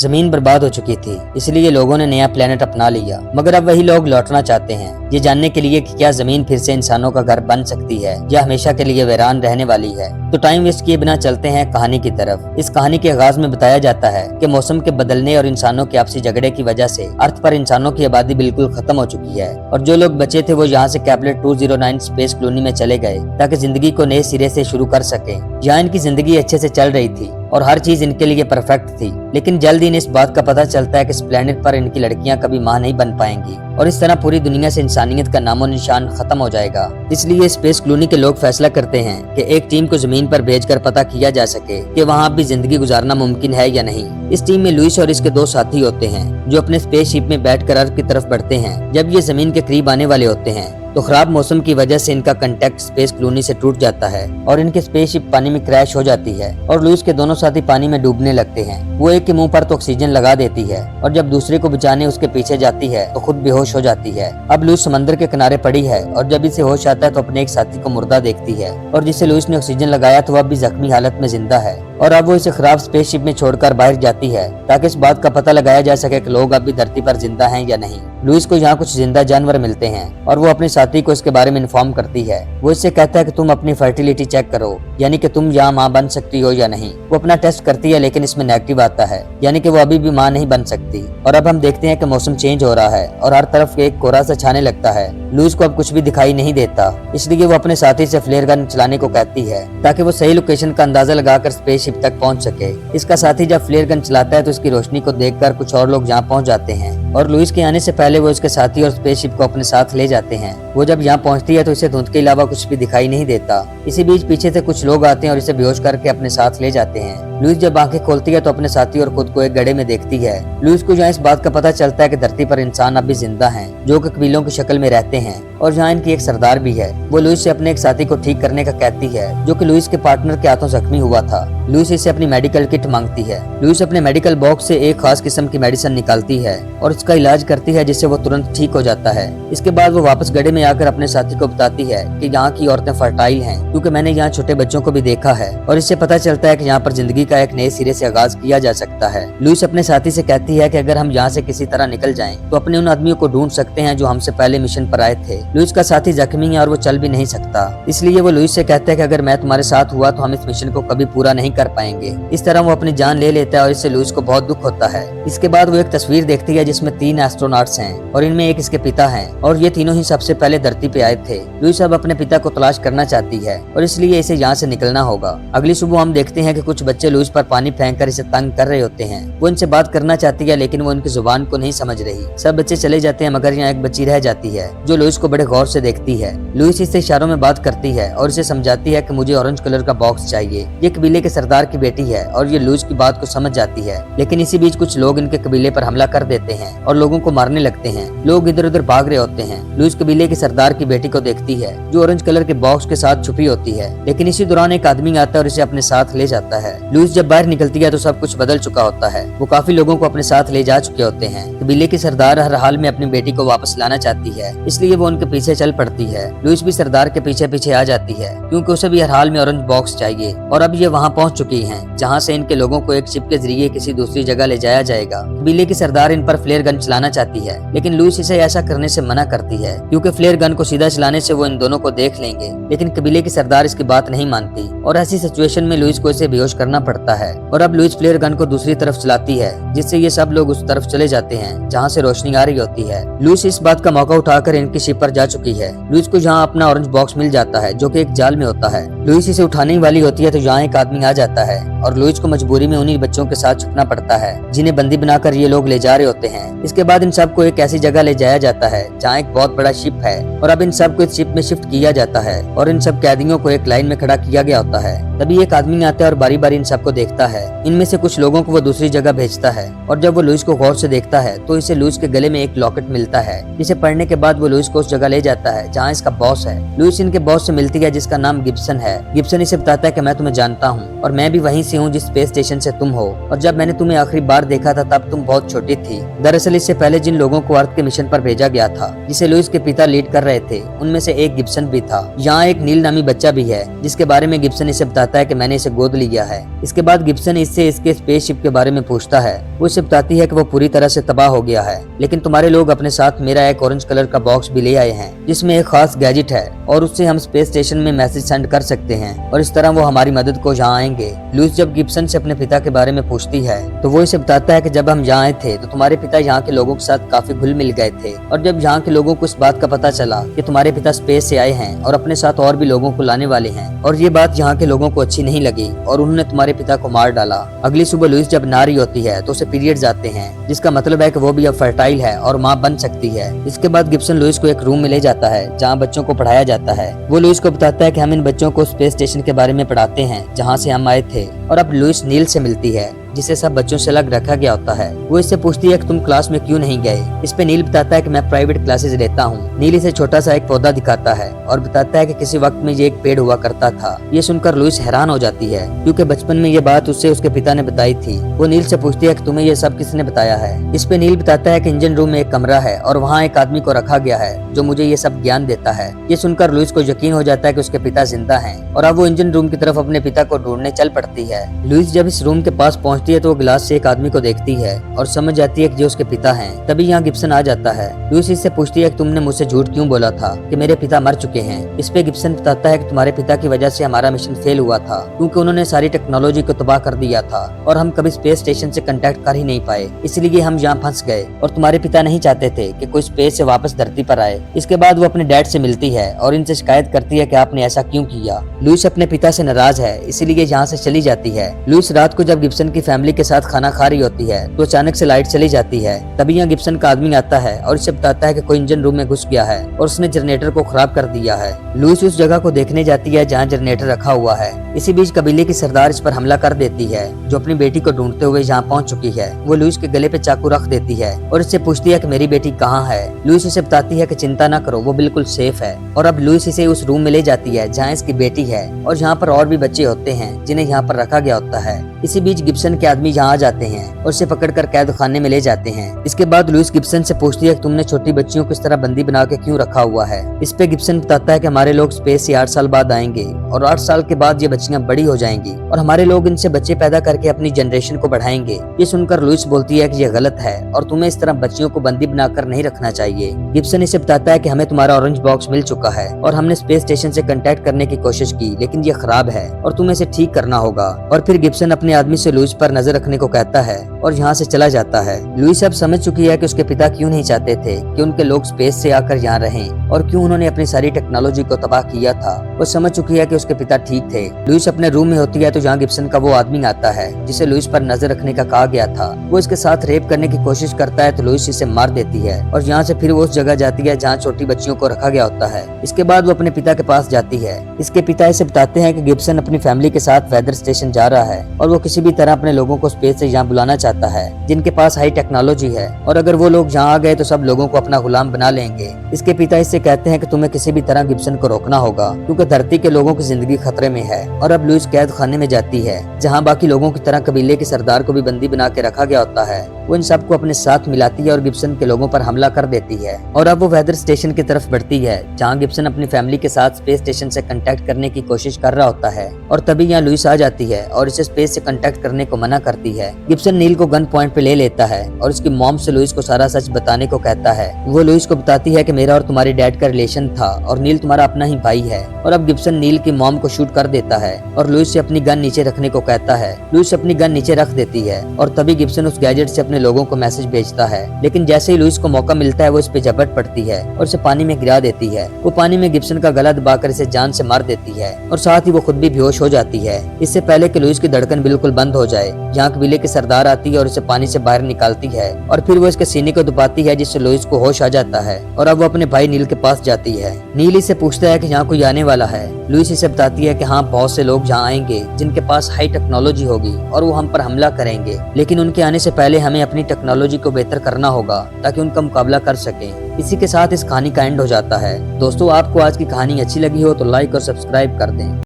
जमीन बर्बाद हो चुकी थी, इसलिए लोगों ने नया प्लेनेट अपना लिया। मगर अब वही लोग लौटना चाहते हैं, ये जानने के लिए कि क्या जमीन फिर से इंसानों का घर बन सकती है या हमेशा के लिए वीरान रहने वाली है। तो टाइम वेस्ट किए बिना चलते हैं कहानी की तरफ। इस कहानी के आगाज में बताया जाता है कि मौसम के बदलने और इंसानों के आपसी झगड़े की वजह से अर्थ पर इंसानों की आबादी बिल्कुल खत्म हो चुकी है और जो लोग बचे थे वो यहाँ से कैप्लेट 209 स्पेस कॉलोनी में चले गए ताकि जिंदगी को नए सिरे से शुरू कर सके। यहाँ इनकी जिंदगी अच्छे से चल रही थी और हर चीज इनके लिए परफेक्ट थी, लेकिन जल्द ही इन्हें इस बात का पता चलता है कि इस प्लेनेट पर इनकी लड़कियां कभी मां नहीं बन पाएंगी और इस तरह पूरी दुनिया से इंसानियत का नामो निशान खत्म हो जाएगा। इसलिए स्पेस कॉलोनी के लोग फैसला करते हैं कि एक टीम को जमीन पर भेजकर पता किया जा सके कि वहाँ भी जिंदगी गुजारना मुमकिन है या नहीं। इस टीम में लुइस और इसके 2 साथी होते हैं जो अपने स्पेसशिप में बैठकर अर्थ की तरफ बढ़ते हैं। जब ये जमीन के करीब आने वाले होते हैं तो खराब मौसम की वजह से इनका कांटेक्ट स्पेस कॉलोनी से टूट जाता है और इनकी स्पेसशिप पानी में क्रैश हो जाती है और लुइस के दोनों साथी पानी में डूबने लगते हैं। वो एक के मुंह पर तो ऑक्सीजन लगा देती है और जब दूसरे को बचाने उसके पीछे जाती है तो खुद बेहोश हो जाती है। अब लुइस समंदर के किनारे पड़ी है और जब इसे होश आता है तो अपने एक साथी को मुर्दा देखती है और जिसे लुइस ने ऑक्सीजन लगाया तो वह भी जख्मी हालत में जिंदा है और अब वो इसे खराब स्पेसशिप में छोड़कर बाहर जाती है ताकि इस बात का पता लगाया जा सके कि लोग अब भी धरती पर जिंदा हैं या नहीं। लुइस को यहाँ कुछ जिंदा जानवर मिलते हैं और वो अपने साथी को इसके बारे में इन्फॉर्म करती है। वो इससे कहता है कि तुम अपनी फर्टिलिटी चेक करो, यानी कि तुम यहाँ माँ बन सकती हो या नहीं। वो अपना टेस्ट करती है लेकिन इसमें नेगेटिव आता है, यानी कि वो अभी भी माँ नहीं बन सकती। और अब हम देखते हैं कि मौसम चेंज हो रहा है और हर तरफ एक कोहरा सा छाने लगता है। लुइस को अब कुछ भी दिखाई नहीं देता, इसलिए वो अपने साथी से फ्लेयर गन चलाने को कहती है ताकि वो सही लोकेशन का अंदाजा लगाकर स्पेसशिप तक पहुंच सके। इसका साथी जब फ्लेयर गन चलाता है तो इसकी रोशनी को देखकर कुछ और लोग यहाँ पहुंच जाते हैं और लुइस के आने से पहले वो इसके साथी और स्पेसशिप को अपने साथ ले जाते हैं। वो जब यहाँ पहुंचती है तो इसे धुंध के अलावा कुछ भी दिखाई नहीं देता। इसी बीच पीछे से कुछ लोग आते हैं और इसे बेहोश करके अपने साथ ले जाते हैं। लुइस जब आंखें खोलती है तो अपने साथी और खुद को एक गड्ढे में देखती है। लुइस को यहाँ इस बात का पता चलता है कि धरती पर इंसान अब भी जिंदा हैं, जो कि कबीलों की शक्ल में रहते हैं और यहाँ इनकी एक सरदार भी है। वो लुइस से अपने एक साथी को ठीक करने का कहती है जो कि लुइस के पार्टनर के हाथों जख्मी हुआ था। लुइस इससे अपनी मेडिकल किट मांगती है। लुइस अपने मेडिकल बॉक्स से एक खास किस्म की मेडिसिन निकालती है और उसका इलाज करती है जिससे वो तुरंत ठीक हो जाता है। इसके बाद वो वापस गड्ढे में आकर अपने साथी को बताती है कि यहाँ की औरतें फर्टाइल हैं क्योंकि मैंने यहाँ छोटे बच्चों को भी देखा है और इससे पता चलता है कि यहाँ पर जिंदगी का एक नए सिरे से आगाज किया जा सकता है। लुइस अपने साथी से कहती है कि अगर हम यहाँ से किसी तरह निकल जाएं तो अपने उन आदमियों को ढूंढ सकते हैं जो हमसे पहले मिशन पर आए थे। लुइस का साथी जख्मी है और वो चल भी नहीं सकता, इसलिए वो लुइस से कहता है कि अगर मैं तुम्हारे साथ हुआ तो हम इस मिशन को कभी पूरा नहीं कर पाएंगे। इस तरह वो अपनी जान ले लेता है और इससे लुइस को बहुत दुख होता है। इसके बाद वो एक तस्वीर देखती है जिसमें 3 एस्ट्रोनॉट्स हैं और इनमें एक इसके पिता हैं और ये तीनों ही सबसे पहले धरती पे आए थे। लुइस अब अपने पिता को तलाश करना चाहती है और इसलिए इसे यहाँ से निकलना होगा। अगली सुबह हम देखते हैं कि कुछ बच्चे लुइस पर पानी फेंक कर इसे तंग कर रहे होते हैं। वो इनसे बात करना चाहती है लेकिन वो इनकी जुबान को नहीं समझ रही। सब बच्चे चले जाते हैं मगर यहाँ एक बच्ची रह जाती है जो लुइस को बड़े गौर से देखती है। लुइस इससे इशारों में बात करती है और इसे समझाती है कि मुझे ऑरेंज कलर का बॉक्स चाहिए। ये कबीले के सरदार की बेटी है और ये लुइस की बात को समझ जाती है, लेकिन इसी बीच कुछ लोग इनके कबीले पर हमला कर देते हैं और लोगों को मारने लगते हैं। लोग इधर उधर भाग रहे होते हैं। लुइस कबीले के सरदार की बेटी को देखती है जो ऑरेंज कलर के बॉक्स के साथ छुपी होती है, लेकिन इसी दौरान एक आदमी आता है और इसे अपने साथ ले जाता है। लुइस जब बाहर निकलती है तो सब कुछ बदल चुका होता है। वो काफी लोगों को अपने साथ ले जा चुके होते हैं। कबीले की सरदार हर हाल में अपनी बेटी को वापस लाना चाहती है, इसलिए वो उनके पीछे चल पड़ती है। लुइस भी सरदार के पीछे पीछे आ जाती है क्योंकि उसे भी हर हाल में ऑरेंज बॉक्स चाहिए और अब ये वहाँ पहुँच चुकी है जहाँ से इनके लोगों को एक शिप के जरिए किसी दूसरी जगह ले जाया जाएगा। कबीले की सरदार इन पर फ्लेयर गन चलाना चाहती है, लेकिन लुइस इसे ऐसा करने से मना करती है क्योंकि फ्लेयर गन को सीधा चलाने से वो इन दोनों को देख लेंगे। लेकिन कबीले की सरदार इसकी बात नहीं मानती और ऐसी सिचुएशन में लुइस को इसे बेहोश करना पड़ता है और अब लुइस फ्लेयर गन को दूसरी तरफ चलाती है जिससे ये सब लोग उस तरफ चले जाते हैं जहाँ से रोशनी आ रही होती है। लुइस इस बात का मौका उठाकर इनकी शिप पर जा चुकी है। लुइस को यहाँ अपना ऑरेंज बॉक्स मिल जाता है जो कि एक जाल में होता है। लुइस इसे उठाने वाली होती है तो यहाँ एक आदमी आ जाता है और लुइस को मजबूरी में उन्हीं बच्चों के साथ छुपना पड़ता है जिन्हें बंदी बनाकर ये लोग ले जा रहे होते हैं। इसके बाद इन सबको एक ऐसी जगह ले जाया जाता है जहाँ एक बहुत बड़ा शिप है और अब इन सबको इस शिप में शिफ्ट किया जाता है और इन सब कैदियों को एक लाइन में खड़ा किया गया होता है। तभी एक आदमी आता है और बारी बारी इन सबको देखता है। इनमें से कुछ लोगों को वो दूसरी जगह भेजता है और जब वो लुइस को गौर से देखता है तो इसे लुइस के गले में एक लॉकेट मिलता है जिसे पढ़ने के बाद वो लुइस को उस जगह ले जाता है जहाँ इसका बॉस है। लुइस इनके बॉस से मिलती है जिसका नाम गिब्सन है। गिब्सन इसे बताता है कि मैं तुम्हें जानता हूँ और मैं भी वहीं से हूँ जिस स्पेस स्टेशन से तुम हो, और जब मैंने तुम्हें आखिरी बार देखा था तब तुम बहुत छोटी थी। दरअसल इससे पहले जिन लोगों को अर्थ के मिशन पर भेजा गया था, जिसे लुइस के पिता लीड कर रहे थे, उनमें से एक गिब्सन भी था। यहाँ एक नील नामी बच्चा भी है जिसके बारे में गिब्सन इसे बताता है कि मैंने इसे गोद लिया है। इसके बाद गिब्सन इससे इसके स्पेसशिप के बारे में पूछता है। वो इसे बताती है कि वो पूरी तरह से तबाह हो गया है, लेकिन तुम्हारे लोग अपने साथ मेरा एक ऑरेंज कलर का बॉक्स भी ले आए हैं जिसमें एक खास गैजेट है और उससे हम स्पेस स्टेशन में मैसेज सेंड कर सकते हैं और इस तरह वो हमारी मदद को यहाँ आएंगे। लुइस जब गिब्सन से अपने पिता के बारे में पूछती है तो वो इसे बताता है कि जब हम यहाँ आए थे तो तुम्हारे पिता यहाँ के लोगों के साथ काफी घुल मिल गए थे, और जब यहाँ के लोगों को इस बात का पता चला कि तुम्हारे पिता स्पेस से आए हैं और अपने साथ और भी लोगों को लाने वाले हैं, और ये बात यहाँ के लोगों को अच्छी नहीं लगी और उन्होंने तुम्हारे पिता को मार डाला। अगली सुबह लुइस जब नहा रही होती है तो उसे पीरियड्स आते हैं, जिसका मतलब है कि वो भी अब फर्टाइल है और माँ बन सकती है। इसके बाद गिब्सन लुइस को एक रूम में ले जाता है जहाँ बच्चों को पढ़ाया जाता है। वो लुइस को बताता है कि हम इन बच्चों को स्पेस स्टेशन के बारे में पढ़ाते हैं जहाँ से हम आए थे, और अब लुइस नील से मिलती है जिसे सब बच्चों से अलग रखा गया होता है। वो इससे पूछती है कि तुम क्लास में क्यों नहीं गए। इस पे नील बताता है कि मैं प्राइवेट क्लासेस लेता हूँ। नील इसे छोटा सा एक पौधा दिखाता है और बताता है कि किसी वक्त में ये एक पेड़ हुआ करता था। ये सुनकर लुइस हैरान हो जाती है क्योंकि बचपन में ये बात उससे उसके पिता ने बताई थी। वो नील से पूछती है कि तुम्हें ये सब किसने बताया है। इस पे नील बताता है कि इंजन रूम में एक कमरा है और वहाँ एक आदमी को रखा गया है जो मुझे ये सब ज्ञान देता है। ये सुनकर लुइस को यकीन हो जाता है कि उसके पिता जिंदा हैं, और अब वो इंजन रूम की तरफ अपने पिता को ढूंढने चल पड़ती है। लुइस जब इस रूम के पास पहुंचती है तो वो गिलास से एक आदमी को देखती है और समझ जाती है कि जो उसके पिता हैं। तभी यहाँ गिब्सन आ जाता है। लुइस इससे पूछती है कि तुमने मुझसे झूठ क्यों बोला था कि मेरे पिता मर चुके हैं। इस पे गिब्सन बताता है कि तुम्हारे पिता की वजह से हमारा मिशन फेल हुआ था क्योंकि उन्होंने सारी टेक्नोलॉजी को तबाह कर दिया था और हम कभी स्पेस स्टेशन से कांटेक्ट कर ही नहीं पाए, इसलिए हम यहाँ फंस गए, और तुम्हारे पिता नहीं चाहते थे कि कोई स्पेस से वापस धरती पर आए। इसके बाद वो अपने डैड से मिलती है और इनसे शिकायत करती है कि आपने ऐसा क्यों किया। लुइस अपने पिता से नाराज है, इसीलिए यहाँ से चली जाती है। लुइस रात को जब गिब्सन की फैमिली के साथ खाना खा रही होती है तो अचानक से लाइट चली जाती है। तभी यहाँ गिब्सन का आदमी आता है और इसे बताता है कि कोई इंजन रूम में घुस गया है और उसने जनरेटर को खराब कर दिया है। लुइस उस जगह को देखने जाती है जहाँ जनरेटर रखा हुआ है। इसी बीच कबीले की सरदार इस पर हमला कर देती है जो अपनी बेटी को ढूंढते हुए यहाँ पहुँच चुकी है। वो लुइस के गले पे चाकू रख देती है और इससे पूछती है कि मेरी बेटी कहाँ है। लुइस इसे बताती है कि चिंता न करो, वो बिल्कुल सेफ है, और अब लुइस इसे उस रूम में ले जाती है जहाँ इसकी बेटी है, और यहाँ पर और भी बच्चे होते हैं जिन्हें यहाँ पर रखा गया होता है। इसी बीच गिब्सन के आदमी यहाँ आ जाते हैं और उसे पकड़कर कैद खाने में ले जाते हैं। इसके बाद लुइस गिब्सन से पूछती है कि तुमने छोटी बच्चियों को इस तरह बंदी बना के क्यों रखा हुआ है। इस पे गिब्सन बताता है कि हमारे लोग स्पेस से 8 साल बाद आएंगे और 8 साल के बाद ये बच्चियां बड़ी हो जाएंगी और हमारे लोग इनसे बच्चे पैदा करके अपनी जनरेशन को बढ़ाएंगे। ये सुनकर लुइस बोलती है कि ये गलत है और तुम्हें इस तरह बच्चियों को बंदी बनाकर नहीं रखना चाहिए। गिब्सन इसे बताता है कि हमें तुम्हारा ऑरेंज बॉक्स मिल चुका है और हमने स्पेस स्टेशन से कांटेक्ट करने की कोशिश की, लेकिन ये खराब है और तुम्हें इसे ठीक करना होगा। और फिर गिब्सन अपने आदमी से लुइस पर नजर रखने को कहता है और यहाँ से चला जाता है। लुइस अब समझ चुकी है कि उसके पिता क्यों नहीं चाहते थे कि उनके लोग स्पेस से आकर यहाँ रहें और क्यों उन्होंने अपनी सारी टेक्नोलॉजी को तबाह किया था। वो समझ चुकी है कि उसके पिता ठीक थे। लुइस अपने रूम में होती है तो जहाँ गिब्सन का वो आदमी आता है जिसे लुइस पर नजर रखने का कहा गया था। वो इसके साथ रेप करने की कोशिश करता है तो लुइस इसे मार देती है और यहाँ से फिर वो उस जगह जाती है जहाँ छोटी बच्चियों को रखा गया होता है। इसके बाद वो अपने पिता के पास जाती है। इसके पिता इसे बताते हैं कि गिब्सन अपनी फैमिली के साथ वेदर स्टेशन जा रहा है और वो किसी भी तरह अपने लोगों को स्पेस से यहाँ बुलाना चाहता है जिनके पास हाई टेक्नोलॉजी है, और अगर वो लोग यहाँ आ गए तो सब लोगों को अपना गुलाम बना लेंगे। इसके पिता इससे कहते हैं कि तुम्हें किसी भी तरह गिब्सन को रोकना होगा क्योंकि धरती के लोगों की जिंदगी खतरे में है। और अब लुइस कैद खाने में जाती है जहाँ बाकी लोगों की तरह कबीले के सरदार को भी बंदी बना के रखा गया होता है। वो इन सबको अपने साथ मिलाती है और गिब्सन के लोगों पर हमला कर देती है। और अब वो वेदर स्टेशन की तरफ बढ़ती है जहाँ गिब्सन अपनी फैमिली के साथ स्पेस स्टेशन से कांटेक्ट करने की कोशिश कर रहा होता है, और तभी यहाँ लुइस आ जाती है और इसे स्पेस से कांटेक्ट करने को मना करती है। गिब्सन नील को गन पॉइंट पे ले लेता है और उसकी मॉम से लुइस को सारा सच बताने को कहता है। वो लुइस को बताती है कि मेरा और तुम्हारे डैड का रिलेशन था और नील तुम्हारा अपना ही भाई है। और अब गिब्सन नील की मॉम को शूट कर देता है और लुइस से अपनी गन नीचे रखने को कहता है। लुइस अपनी गन नीचे रख देती है और तभी गिब्सन उस गैजेट से अपने लोगों को मैसेज भेजता है, लेकिन जैसे ही लुइस को मौका मिलता है वो इस पे झपट पड़ती है और इसे पानी में गिरा देती है। वो पानी में गिब्सन का गला दबाकर इसे जान से मार देती है और साथ ही वो खुद भी बेहोश हो जाती है। इससे पहले कि लुइस की धड़कन बिल्कुल बंद हो जाए, यहाँ कबीले के सरदार आती है और इसे पानी से बाहर निकालती है और फिर वो इसके सीने को दबाती है जिससे लुइस को होश आ जाता है। और अब वो अपने भाई नील के पास जाती है। नील इसे पूछता है कि यहाँ कोई आने वाला है। लुइस इसे बताती है कि हाँ, बहुत से लोग यहाँ आएंगे जिनके पास हाई टेक्नोलॉजी होगी और वो हम पर हमला करेंगे, लेकिन उनके आने से पहले हमें अपनी टेक्नोलॉजी को बेहतर करना होगा ताकि उनका मुकाबला कर सकें। इसी के साथ इस कहानी का एंड हो जाता है। दोस्तों, आपको आज की कहानी अच्छी लगी हो तो लाइक और सब्सक्राइब कर दें।